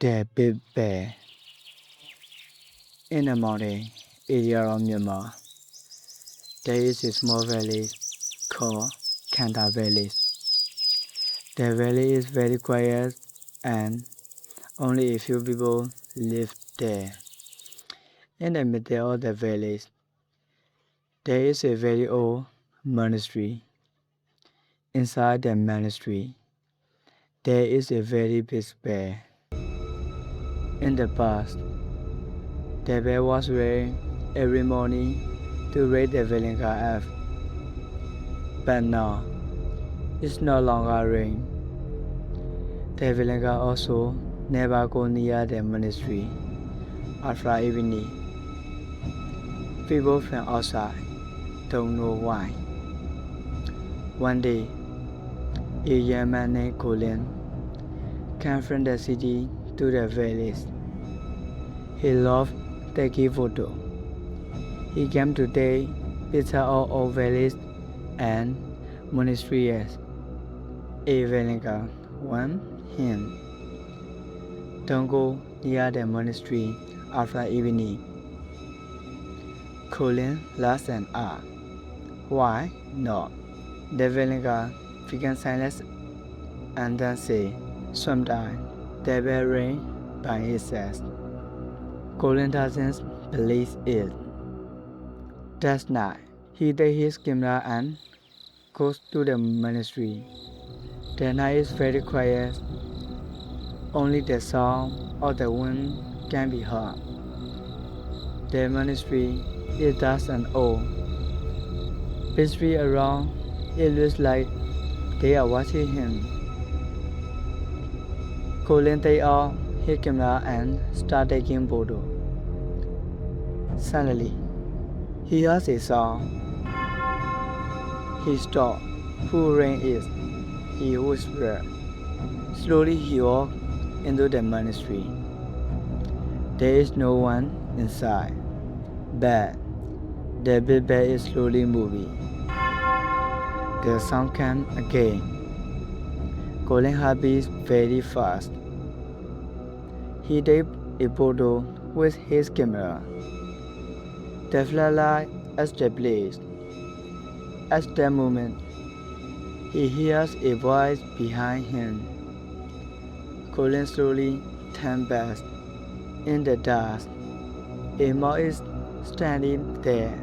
The Big Bear. In the mountain area of Myanmar, there is a small village called Kanda Village. The valley is very quiet and only a few people live there. In the middle of the village, there is a very old monastery. Inside the monastery, there is a very big bear. In the past, the bear was raised every morning to raise the villager up. But now, it's no longer rain. The villager also never go near the monastery after evening. People from outside don't know why. One day, a young man named Colin came from the city to the village. He loved taking photos. He came to take pictures of our village and monasteries. A villager warned him, "Don't go near the monastery after evening." Colin laughed and asked, "Why not?" The villager began silence and then said, "Sometimes the bear rain by itself." Colin doesn't believe it. That night, he takes his camera and goes to the monastery. The night is very quiet. Only the sound of the wind can be heard. The monastery is dark and old. Peacefully around, it looks like they are watching him. Colin takes out his camera and starts taking photos. Suddenly, he hears a sound. He stopped. "Who rain is?" he whispered. Slowly he walked into the monastery. There is no one inside, but the big bear is slowly moving. The sound came again. Colin's heart beats very fast. He takes a photo with his camera. The flashlight established. At that moment, he hears a voice behind him. Colin slowly turned back. In the dark, a mouse is standing there.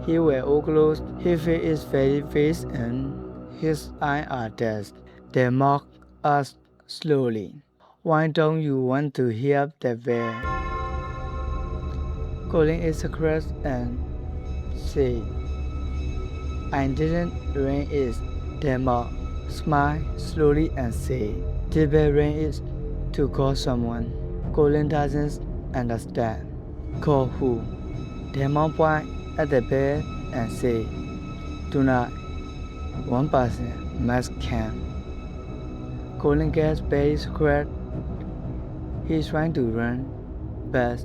He was all close. His face is very big and his eyes are dead. The mouse asked slowly, "Why don't you want to help the bear?" Colin is crushed and said, "I didn't rain it." The mouse smiled slowly and said, "The bear rain is to call someone." Colin doesn't understand. "Call who?" The mouse pointed at the bear and said, "Tonight, one person must come." Colin gets very scared. He's trying to run, but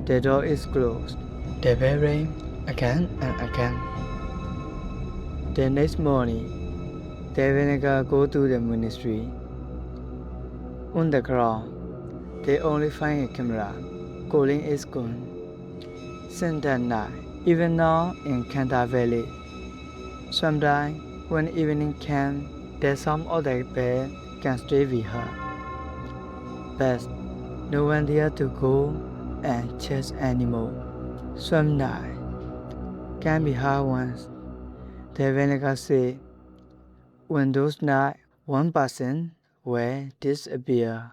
the door is closed. The bear rains again and again. The next morning, the villager go to the monastery. On the ground, they only find a camera. Colin is gone. Since that night, even now in Kanda Valley, sometimes when evening comes, the sound of the bear can still be heard. But no one dare to go and chase anymore. Some night can be hard ones. The villager said, when those nights one person will disappear.